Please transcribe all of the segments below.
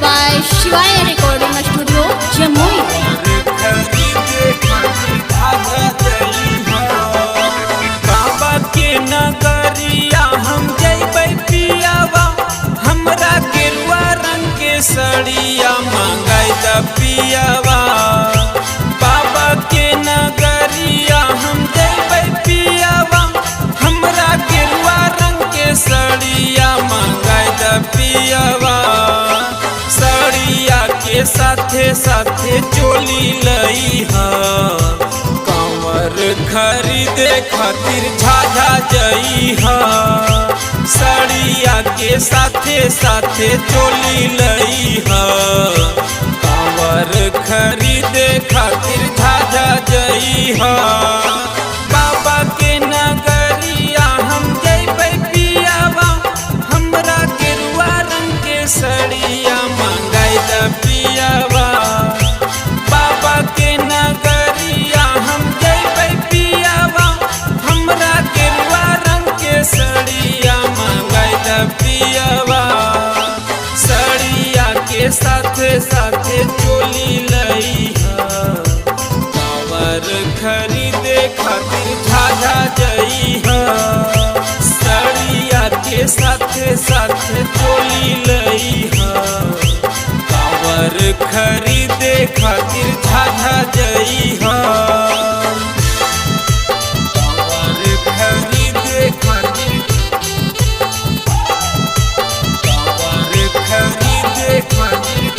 by Shivaya Recording Studio, Jamui. बाबा के नगरिया हम जइबै पियावा, हमरा गेरुआ रंग के सड़िया मंगाई द पियावा। बाबा के नगरिया हम जइबै पियावा, हमरा गेरुआ रंग के सड़िया मंगाई द पियावा। सड़िया के साथे साथे चोली लई हा, कंवर खरीदे खातिर झाझा जई हा। सड़िया के साथे साथे चोली लई हा, कंवर खरीदे खातिर झाझा जई हा। बाबा के नगरिया हम जइबै पियावा, हमरा गेरुआ रंग के सड़िया मंगाई द पियावा। बाबा के नगरिया हम जइबै पियावा, हमरा गेरुआ रंग के सड़िया मंगाई द पियावा। सड़िया के साथे साथे चोली लई हा, कंवर खरीदे खातिर झाझा जई हा। सड़िया के साथे साथे चोली लई हा, कंवर खरीदे खातिर झाझा जई हा। कंवर खरीदे खातिर, कंवर खरीदे खातिर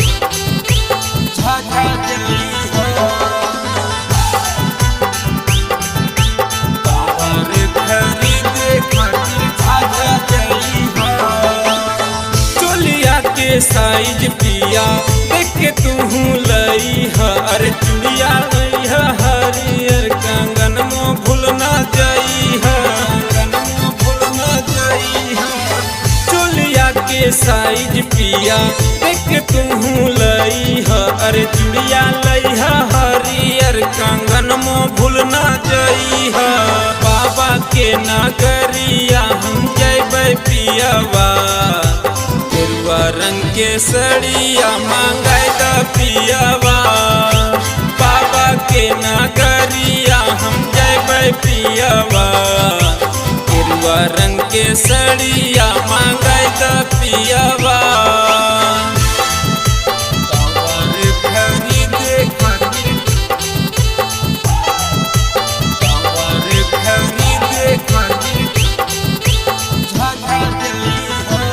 झाझा जई हा। कंवर खरीदे खातिर झाझा जई हा। चोलिया के साइज पिया देख के तूहू लई हा, अरे चुड़िया लई हा हरियर, कंगन मो भूल ना जई हा, कंगन मो भूल ना जई हा। चोलिया के साइज पिया देख के तूहू लई हा, अरे चुड़िया लई हा हरियर, कंगन मो भूल ना जई हा। बाबा के नगरिया हम जइबै पियावा, गेरुआ रंग के सड़िया मंगाई द पियावा। बाबा के नगरिया हम जइबै पियावा, गेरुआ रंग के सड़िया मंगाई द पियावा। कंवर खरीदे खातिर, कंवर खरीदे खातिर झाझा जई हा।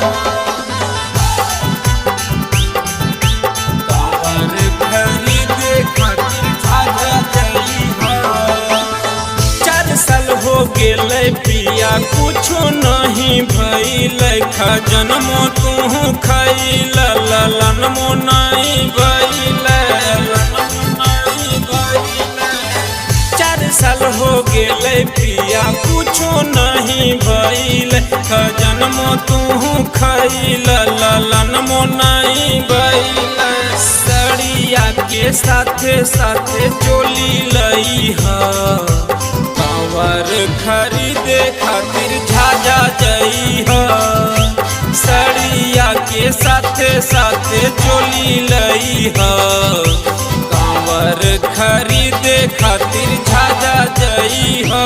कंवर खरीदे खातिर झाझा जई हा। 4 साल हो गेलै पिया कुछो नहीं भइलै, खजनमो तूहू खइला, ललनमो नहीं भइलै, ललनमो नहीं भइलै। 4 साल हो गेलै पिया कुछो नहीं भइलै, खजनमो तूहू खइला, ललनमो नहीं भइलै। सड़िया के साथे साथे चोली लई हा, कंवर खरीदे खातिर झाझा जई हा। सड़िया के साथे साथे चोली लई हा, कंवर खरीदे खातिर झाझा जई हा।